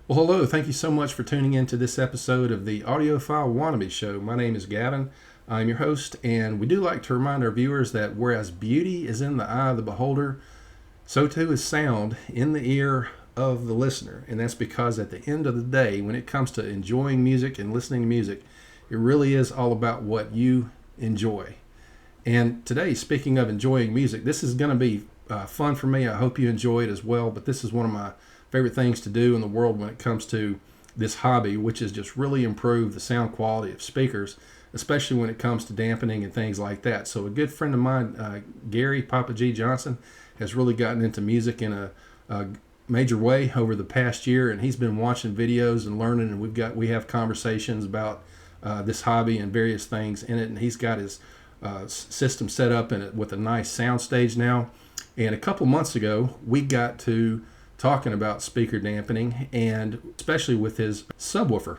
Well, hello. Thank you so much for tuning in to this episode of the Audiophile Wannabe Show. My name is Gavin. I'm your host, and we do like to remind our viewers that whereas beauty is in the eye of the beholder, so too is sound in the ear of the listener. And that's because at the end of the day, when it comes to enjoying music and listening to music, it really is all about what you enjoy. And today, speaking of enjoying music, this is going to be fun for me. I hope you enjoy it as well, but this is one of my favorite things to do in the world when it comes to this hobby, which is just really improve the sound quality of speakers, especially when it comes to dampening and things like that. So a good friend of mine, Gary Papa G Johnson, has really gotten into music in a major way over the past year, and he's been watching videos and learning, and we have conversations about this hobby and various things in it, and he's got his system set up in it with a nice sound stage now. And a couple months ago, we got to talking about speaker dampening, and especially with his subwoofer.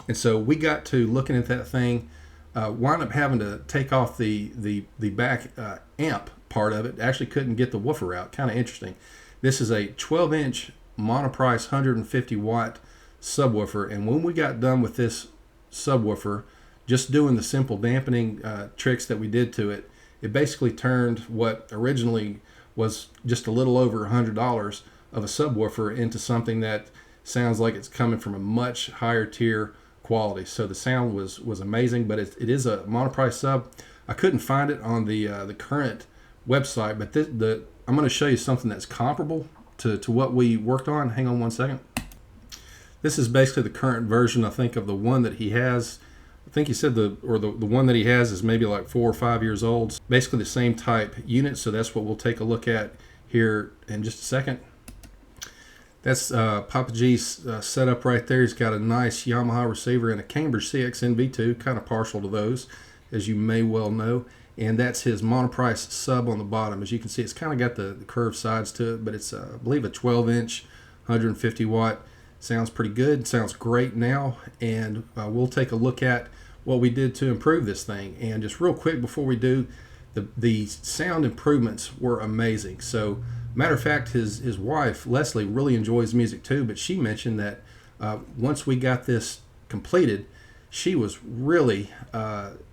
And so we got to looking at that thing, wound up having to take off the back amp part of it. Actually couldn't get the woofer out. Kind of interesting. This is a 12-inch Monoprice 150 watt subwoofer, and when we got done with this subwoofer, just doing the simple dampening tricks that we did to it, it basically turned what originally was just a little over $100 of a subwoofer into something that sounds like it's coming from a much higher tier quality. So the sound was amazing, but it is a Monoprice sub. I couldn't find it on the current website, but I'm going to show you something that's comparable to what we worked on. Hang on one second. This is basically the current version, I think, of the one that he has. I think he said the one that he has is maybe like 4 or 5 years old. Basically the same type unit, so that's what we'll take a look at here in just a second. That's Papa G's setup right there. He's got a nice Yamaha receiver and a Cambridge CXN V2, kind of partial to those, as you may well know. And that's his Monoprice sub on the bottom. As you can see, it's kind of got the curved sides to it, but it's, I believe, a 12-inch, 150 watt. Sounds pretty good. Sounds great now. And we'll take a look at what we did to improve this thing. And just real quick before we do, the sound improvements were amazing. So, matter of fact, his wife, Leslie, really enjoys music too, but she mentioned that once we got this completed, she was really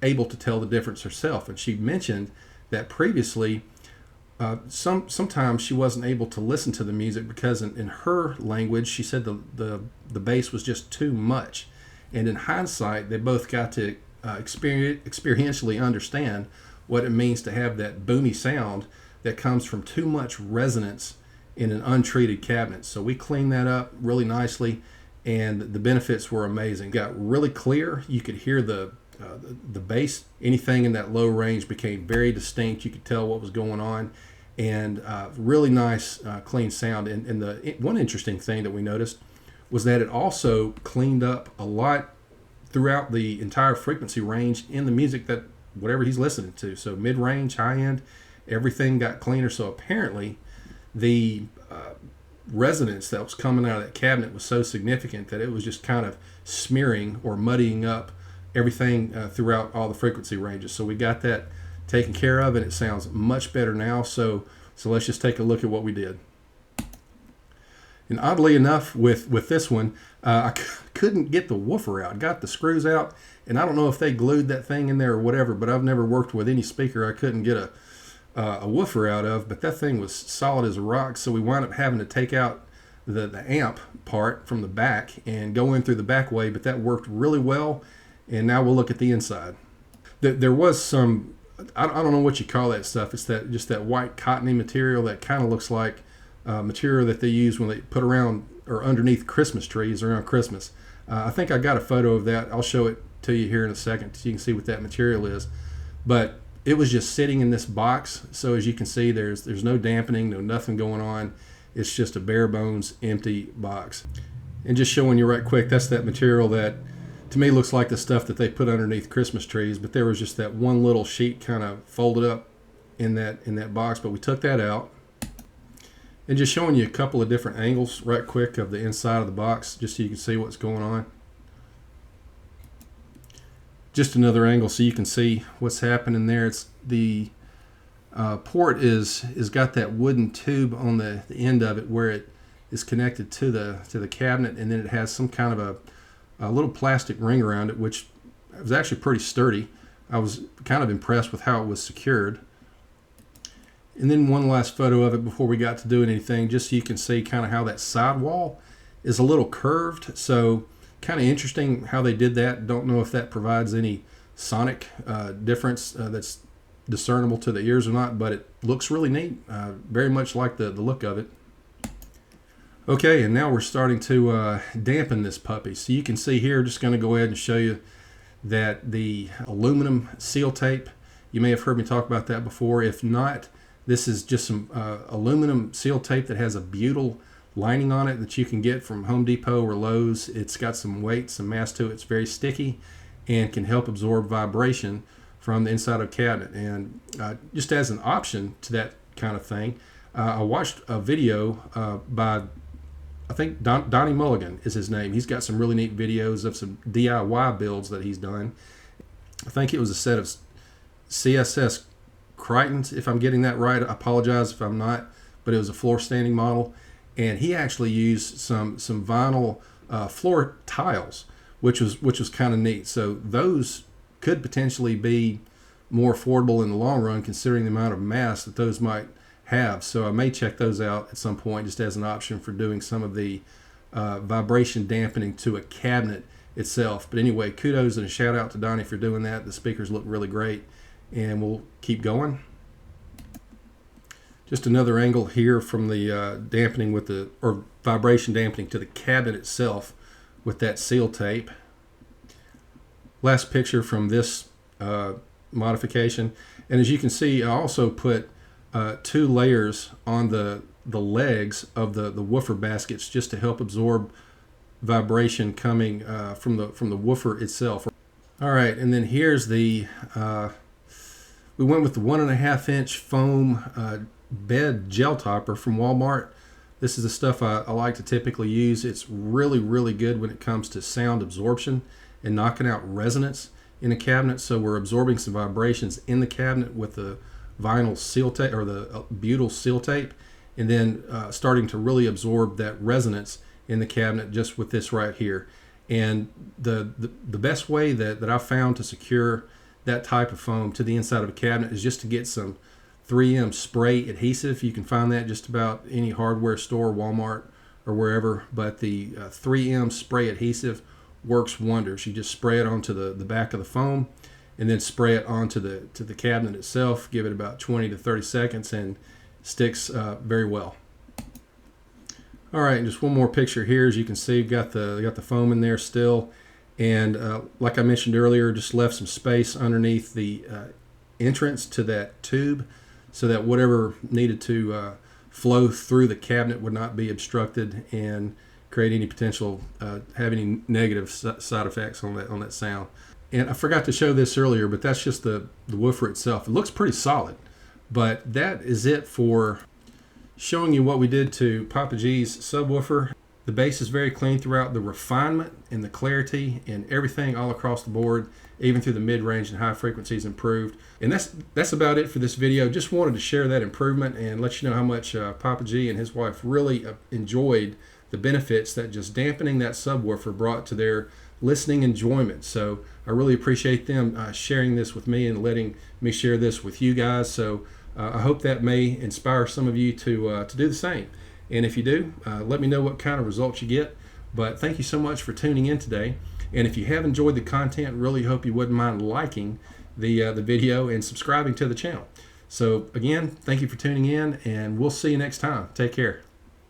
able to tell the difference herself. And she mentioned that previously, sometimes she wasn't able to listen to the music because in her language, she said the bass was just too much. And in hindsight, they both got to experientially understand what it means to have that boomy sound that comes from too much resonance in an untreated cabinet. So we cleaned that up really nicely, and the benefits were amazing. Got really clear. You could hear the bass. Anything in that low range became very distinct. You could tell what was going on, and really nice clean sound. And one interesting thing that we noticed was that it also cleaned up a lot throughout the entire frequency range in the music that whatever he's listening to. So mid-range, high-end, everything got cleaner. So apparently the resonance that was coming out of that cabinet was so significant that it was just kind of smearing or muddying up everything throughout all the frequency ranges. So we got that taken care of, and it sounds much better now. So let's just take a look at what we did. And oddly enough, with this one, I couldn't get the woofer out. Got the screws out, and I don't know if they glued that thing in there or whatever, but I've never worked with any speaker I couldn't get a woofer out of, but that thing was solid as a rock. So we wound up having to take out the amp part from the back and go in through the back way, but that worked really well. And now we'll look at the inside. There was some, I don't know what you call that stuff. It's just that white cottony material that kind of looks like material that they use when they put around or underneath Christmas trees around Christmas. I think I got a photo of that. I'll show it to you here in a second so you can see what that material is. But it was just sitting in this box. So as you can see, there's no dampening, nothing going on. It's just a bare bones empty box. And just showing you right quick, that's that material that to me looks like the stuff that they put underneath Christmas trees, but there was just that one little sheet kind of folded up in that box. But we took that out. And just showing you a couple of different angles right quick of the inside of the box, just so you can see what's going on. Just another angle so you can see what's happening there. It's the port is got that wooden tube on the end of it where it is connected to the cabinet, and then it has some kind of a little plastic ring around it, which was actually pretty sturdy. I was kind of impressed with how it was secured. And then one last photo of it before we got to doing anything, just so you can see kind of how that sidewall is a little curved. So kind of interesting how they did that. Don't know if that provides any sonic difference that's discernible to the ears or not, but it looks really neat. Very much like the look of it. Okay, and now we're starting to dampen this puppy. So you can see here, just going to go ahead and show you that the aluminum seal tape, you may have heard me talk about that before. If not, this is just some aluminum seal tape that has a butyl lining on it that you can get from Home Depot or Lowe's. It's got some weight, some mass to it. It's very sticky and can help absorb vibration from the inside of a cabinet. And just as an option to that kind of thing, I watched a video by, I think Donnie Mulligan is his name. He's got some really neat videos of some DIY builds that he's done. I think it was a set of CSS Crichtons, if I'm getting that right. I apologize if I'm not, but it was a floor standing model. And he actually used some vinyl floor tiles, which was kind of neat. So those could potentially be more affordable in the long run, considering the amount of mass that those might have. So I may check those out at some point, just as an option for doing some of the vibration dampening to a cabinet itself. But anyway, kudos and a shout out to Donnie for doing that. The speakers look really great, and we'll keep going. Just another angle here from the dampening with or vibration dampening to the cabinet itself with that seal tape. Last picture from this modification, and as you can see, I also put 2 layers on the legs of the woofer baskets, just to help absorb vibration coming from the woofer itself. All right, and then here's the we went with the 1.5 inch foam bed gel topper from Walmart. This is the stuff I like to typically use. It's really good when it comes to sound absorption and knocking out resonance in a cabinet. So we're absorbing some vibrations in the cabinet with the vinyl seal tape, or the butyl seal tape, and then starting to really absorb that resonance in the cabinet just with this right here. And the best way that I've found to secure that type of foam to the inside of a cabinet is just to get some 3M spray adhesive. You can find that just about any hardware store, Walmart or wherever, but the 3M spray adhesive works wonders. You just spray it onto the back of the foam, and then spray it onto the cabinet itself. Give it about 20 to 30 seconds and sticks very well. All right, and just one more picture here. As you can see, got the foam in there still, and like I mentioned earlier, just left some space underneath the entrance to that tube, so that whatever needed to flow through the cabinet would not be obstructed and create any potential have any negative side effects on that sound. And I forgot to show this earlier, but that's just the woofer itself. It looks pretty solid, but that is it for showing you what we did to Papa G's subwoofer. The bass is very clean throughout. The refinement and the clarity and everything all across the board, even through the mid-range and high frequencies, improved. And that's about it for this video. Just wanted to share that improvement and let you know how much Papa G and his wife really enjoyed the benefits that just dampening that subwoofer brought to their listening enjoyment. So I really appreciate them sharing this with me and letting me share this with you guys. So I hope that may inspire some of you to do the same. And if you do, let me know what kind of results you get. But thank you so much for tuning in today. And if you have enjoyed the content, really hope you wouldn't mind liking the video and subscribing to the channel. So again, thank you for tuning in, and we'll see you next time. Take care.